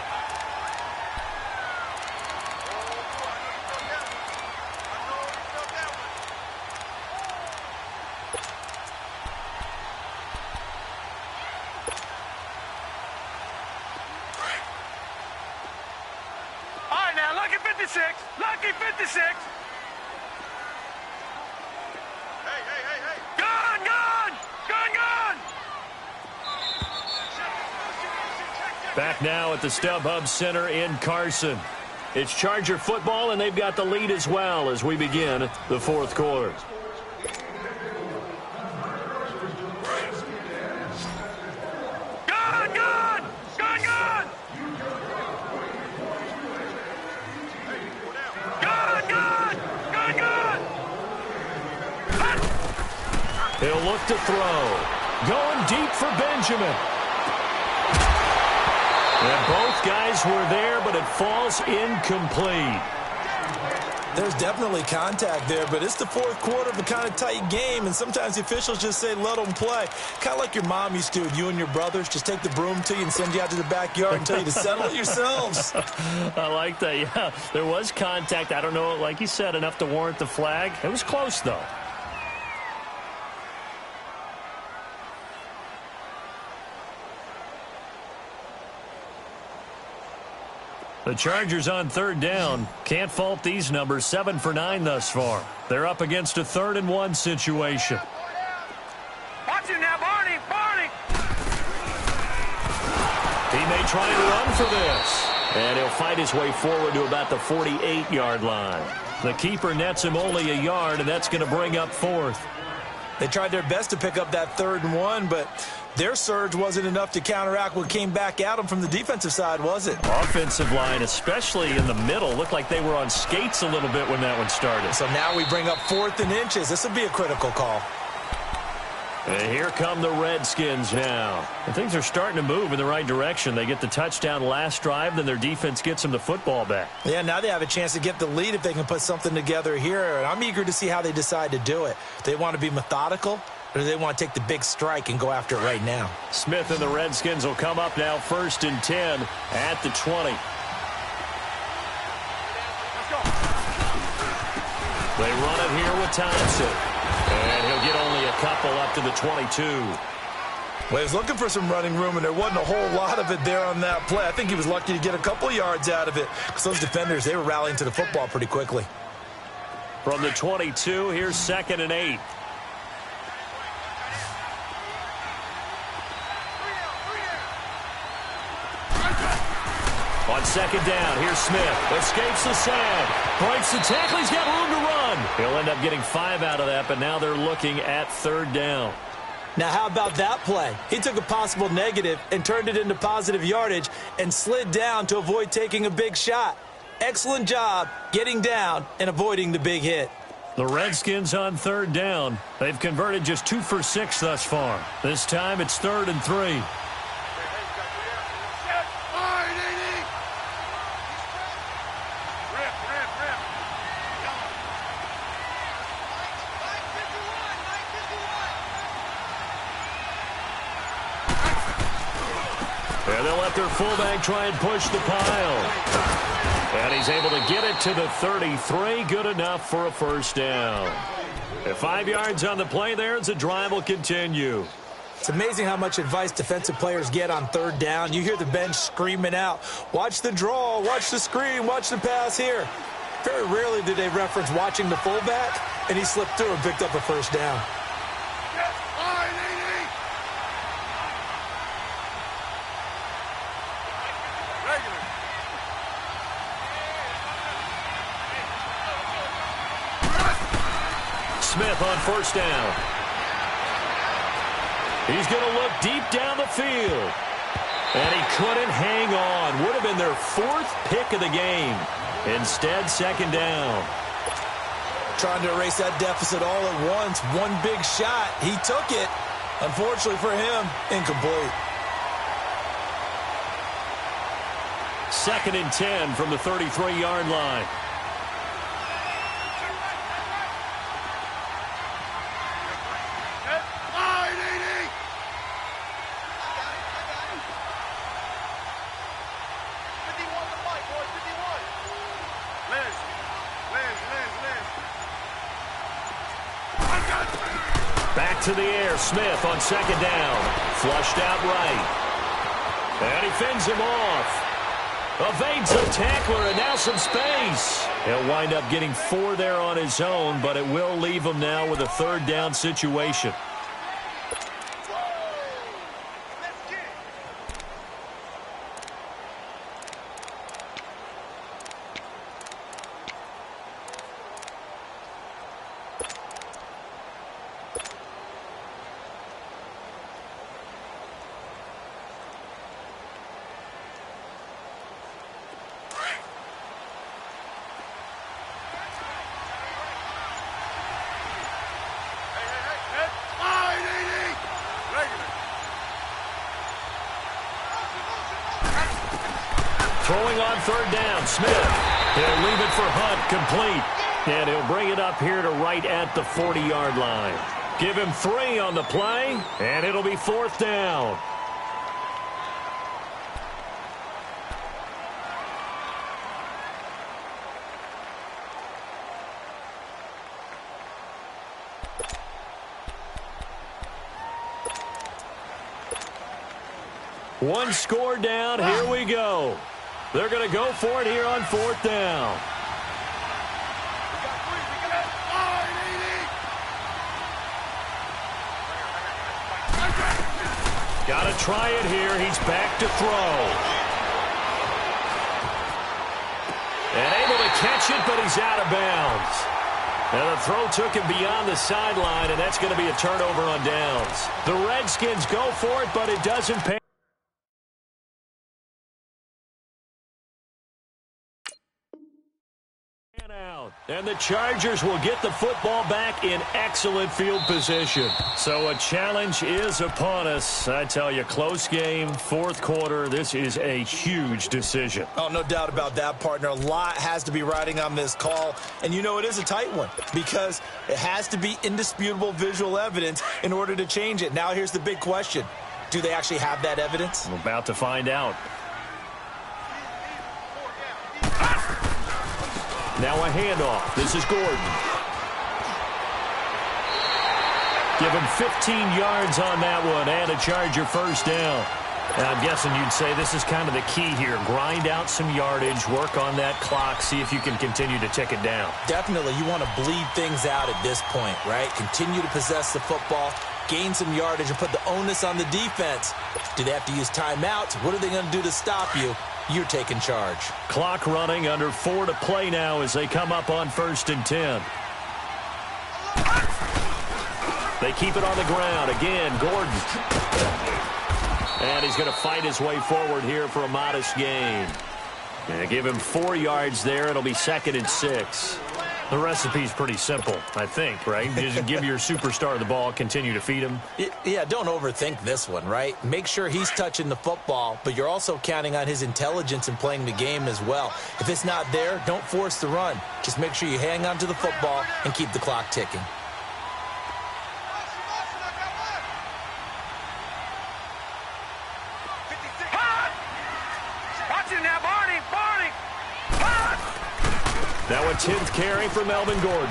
Lucky 56. Hey. Gun. Back now at the StubHub Center in Carson. It's Charger football, and they've got the lead as well as we begin the 4th quarter. He'll look to throw. Going deep for Benjamin. And both guys were there, but it falls incomplete. There's definitely contact there, but it's the 4th quarter of a kind of tight game, and sometimes the officials just say, let them play. Kind of like your mom used to with you and your brothers. Just take the broom to you and send you out to the backyard and tell you to settle it yourselves. I like that, yeah. There was contact. I don't know, like you said, enough to warrant the flag. It was close, though. The Chargers on 3rd down. Can't fault these numbers. 7 for 9 thus far. They're up against a 3rd and 1 situation. Watch it now, Barney. He may try and run for this. And he'll fight his way forward to about the 48-yard line. The keeper nets him only a yard, and that's going to bring up 4th. They tried their best to pick up that 3rd and 1, but their surge wasn't enough to counteract what came back at them from the defensive side, was it? Offensive line, especially in the middle, looked like they were on skates a little bit when that one started. So now we bring up 4th and inches. This will be a critical call. And here come the Redskins now. And things are starting to move in the right direction. They get the touchdown last drive, then their defense gets them the football back. Yeah, now they have a chance to get the lead if they can put something together here. And I'm eager to see how they decide to do it. Do they want to be methodical, or do they want to take the big strike and go after it right now? Smith and the Redskins will come up now 1st and 10 at the 20. They run it here with Thompson. And he'll get only a couple up to the 22. Well, he was looking for some running room, and there wasn't a whole lot of it there on that play. I think he was lucky to get a couple of yards out of it because those defenders, they were rallying to the football pretty quickly. From the 22, here's 2nd and 8. On second down, here's Smith. Escapes the sack. Breaks the tackle. He's got room to run. He'll end up getting 5 out of that, but now they're looking at third down. Now, how about that play? He took a possible negative and turned it into positive yardage and slid down to avoid taking a big shot. Excellent job getting down and avoiding the big hit. The Redskins on third down. They've converted just 2 for 6 thus far. This time it's 3rd and 3. And they'll let their fullback try and push the pile. And he's able to get it to the 33. Good enough for a first down. At 5 yards on the play there as the drive will continue. It's amazing how much advice defensive players get on third down. You hear the bench screaming out, watch the draw, watch the screen, watch the pass here. Very rarely do they reference watching the fullback, and he slipped through and picked up a first down. Smith on first down. He's going to look deep down the field. And he couldn't hang on. Would have been their 4th pick of the game. Instead, second down. Trying to erase that deficit all at once. One big shot. He took it. Unfortunately for him, incomplete. 2nd and 10 from the 33-yard line. Back to the air. Smith on second down. Flushed out right. And he fends him off. Evades a tackler and now some space. He'll wind up getting 4 there on his own, but it will leave him now with a third down situation. Throwing on third down, Smith. He'll leave it for Hunt, complete. And he'll bring it up here to right at the 40-yard line. Give him 3 on the play, and it'll be 4th down. One score down. Here we go. They're going to go for it here on 4th down. Got to try it here. He's back to throw. And able to catch it, but he's out of bounds. And the throw took him beyond the sideline, and that's going to be a turnover on downs. The Redskins go for it, but it doesn't pay. And the Chargers will get the football back in excellent field position. So a challenge is upon us. I tell you, close game, 4th quarter. This is a huge decision. Oh, no doubt about that, partner. A lot has to be riding on this call. And you know it is a tight one because it has to be indisputable visual evidence in order to change it. Now here's the big question. Do they actually have that evidence? We're about to find out. Now a handoff. This is Gordon. Give him 15 yards on that one and a Charger first down. And I'm guessing you'd say this is kind of the key here. Grind out some yardage, work on that clock, see if you can continue to tick it down. Definitely. You want to bleed things out at this point, right? Continue to possess the football, gain some yardage, and put the onus on the defense. Do they have to use timeouts? What are they going to do to stop you? you're taking charge. Clock running, under 4 to play now as they come up on 1st and 10. They keep it on the ground. Again, Gordon. And he's going to fight his way forward here for a modest gain. And give him 4 yards there. It'll be 2nd and 6. The recipe's pretty simple, I think, right? Just give your superstar the ball, continue to feed him. Yeah, don't overthink this one, right? Make sure he's touching the football, but you're also counting on his intelligence in playing the game as well. If it's not there, don't force the run. Just make sure you hang on to the football and keep the clock ticking. Now a 10th carry for Melvin Gordon.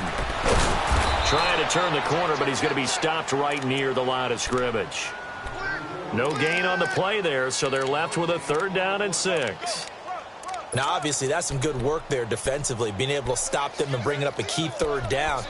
Trying to turn the corner, but he's going to be stopped right near the line of scrimmage. No gain on the play there, so they're left with a 3rd down and 6. Now, obviously, that's some good work there defensively, being able to stop them and bringing up a key 3rd down.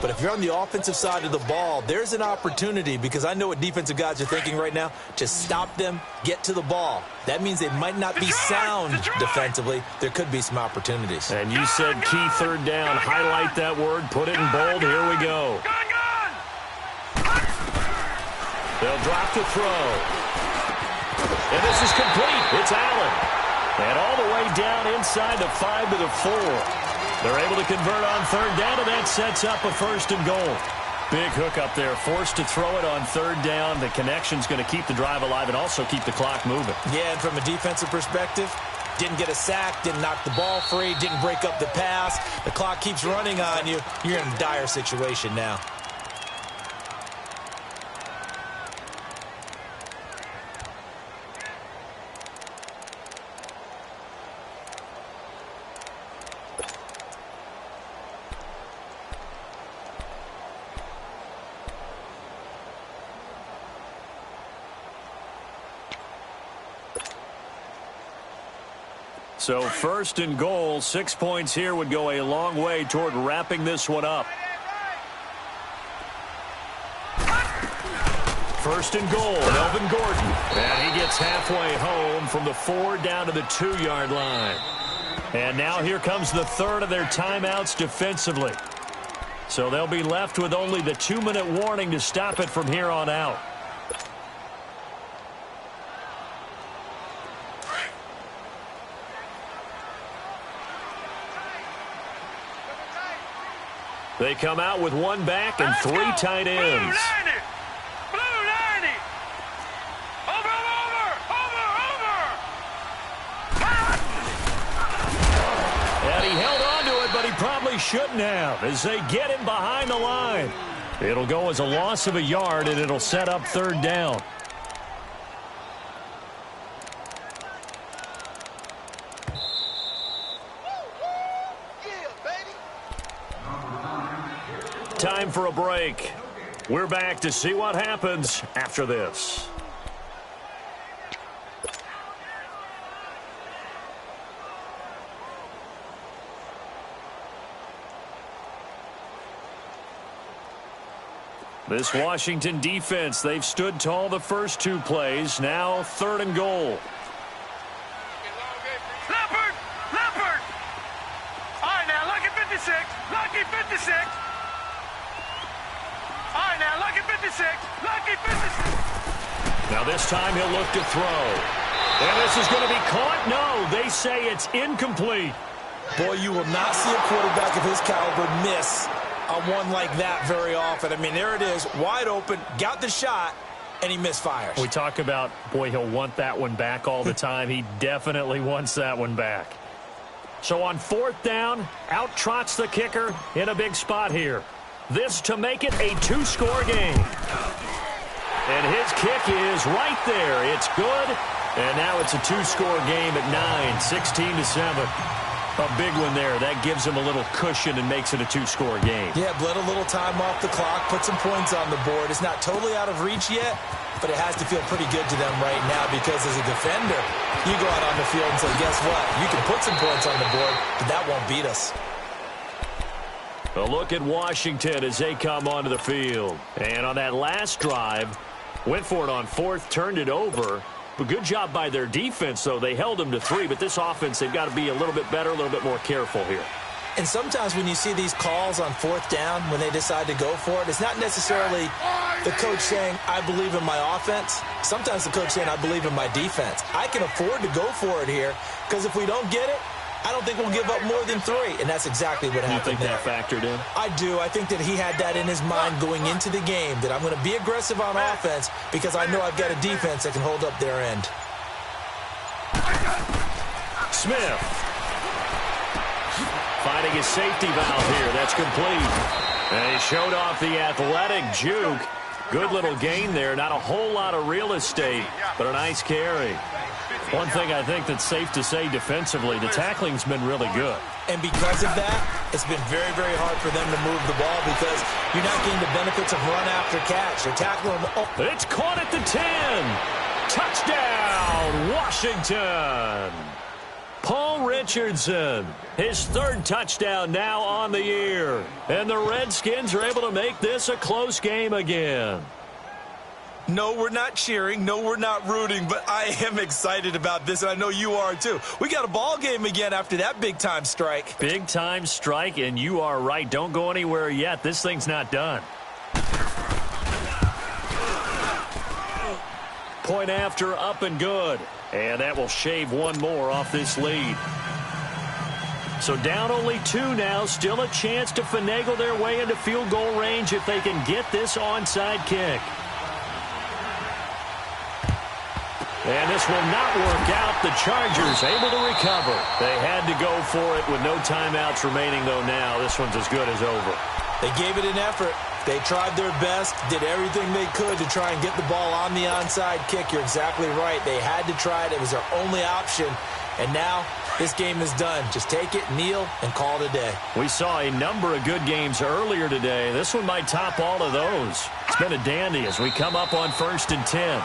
But if you're on the offensive side of the ball, there's an opportunity, because I know what defensive guys are thinking right now. Just stop them, get to the ball. That means they might not be sound defensively. There could be some opportunities. And you said key 3rd down. Highlight that word. Put it in bold. Here we go. They'll drop to throw. And this is complete. It's Allen. And all the way down inside the 5 to the 4. They're able to convert on 3rd down, and that sets up a 1st and goal. Big hook up there, forced to throw it on 3rd down. The connection's going to keep the drive alive and also keep the clock moving. Yeah, and from a defensive perspective, didn't get a sack, didn't knock the ball free, didn't break up the pass. The clock keeps running on you. You're in a dire situation now. So 1st and goal, 6 points here would go a long way toward wrapping this one up. 1st and goal, Melvin Gordon. And he gets halfway home from the 4 down to the 2-yard line. And now here comes the 3rd of their timeouts defensively. So they'll be left with only the 2-minute warning to stop it from here on out. They come out with 1 back and 3 tight ends. Blue 90. Over. And he held on to it, but he probably shouldn't have as they get him behind the line. It'll go as a loss of a yard, and it'll set up 3rd down. Time for a break. We're back to see what happens after this. This Washington defense, they've stood tall the first 2 plays. Now 3rd and goal. Leopard. All right, now, lucky 56. Lucky 56. All right, now, lucky 56. Lucky 56. Now this time he'll look to throw. And this is going to be caught. No, they say it's incomplete. Boy, you will not see a quarterback of his caliber miss on one like that very often. I mean, there it is, wide open, got the shot, and he misfires. We talk about, boy, he'll want that one back all the time. He definitely wants that one back. So on 4th down, out trots the kicker in a big spot here. This to make it a 2-score game. And his kick is right there. It's good. And now it's a 2-score game at 9, 16-7. A big one there. That gives him a little cushion and makes it a 2-score game. Yeah, bled a little time off the clock, put some points on the board. It's not totally out of reach yet, but it has to feel pretty good to them right now because as a defender, you go out on the field and say, guess what? You can put some points on the board, but that won't beat us. A look at Washington as they come onto the field. And on that last drive, went for it on 4th, turned it over, A good job by their defense, though. They held them to 3, but this offense, they've got to be a little bit better, a little bit more careful here. And sometimes when you see these calls on 4th down, when they decide to go for it, it's not necessarily the coach saying, I believe in my offense. Sometimes the coach saying, I believe in my defense. I can afford to go for it here because if we don't get it, I don't think we'll give up more than 3, and that's exactly what happened there. You think that factored in? I do. I think that he had that in his mind going into the game, that I'm going to be aggressive on offense because I know I've got a defense that can hold up their end. Smith. Finding his safety valve here. That's complete. And he showed off the athletic juke. Good little gain there. Not a whole lot of real estate, but a nice carry. One thing I think that's safe to say defensively, the tackling's been really good. And because of that, it's been very, very hard for them to move the ball because you're not getting the benefits of run after catch. You're tackling. It's caught at the 10. Touchdown, Washington. Paul Richardson, his 3rd touchdown now on the year. And the Redskins are able to make this a close game again. No, we're not cheering. No, we're not rooting, but I am excited about this, and I know you are too. We got a ball game again after that big-time strike. Big-time strike, and you are right. Don't go anywhere yet. This thing's not done. Point after, up and good. And that will shave one more off this lead. So down only 2 now. Still a chance to finagle their way into field goal range if they can get this onside kick. And this will not work out. The Chargers able to recover. They had to go for it with no timeouts remaining, though, now. This one's as good as over. They gave it an effort. They tried their best, did everything they could to try and get the ball on the onside kick. You're exactly right. They had to try it. It was their only option. And now this game is done. Just take it, kneel, and call it a day. We saw a number of good games earlier today. This one might top all of those. It's been a dandy as we come up on 1st and 10.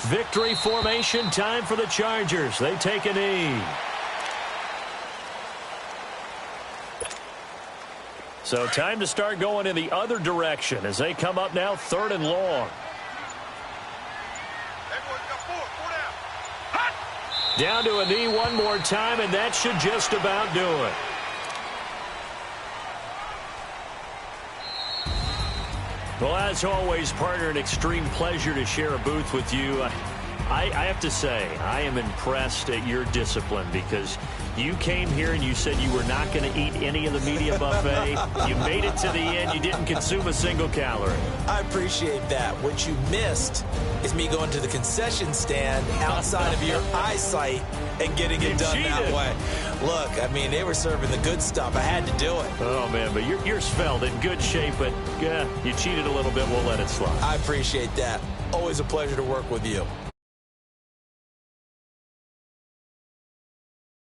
Victory formation time for the Chargers. They take a knee. So time to start going in the other direction as they come up now 3rd and long. Down to a knee one more time, and that should just about do it. Well, as always, partner, an extreme pleasure to share a booth with you. I have to say, I am impressed at your discipline because you came here and you said you were not going to eat any of the media buffet. You made it to the end. You didn't consume a single calorie. I appreciate that. What you missed is me going to the concession stand outside of your eyesight and getting it done that way. Look, I mean, they were serving the good stuff. I had to do it. Oh, man, but you're svelte, in good shape, but you cheated a little bit. We'll let it slide. I appreciate that. Always a pleasure to work with you.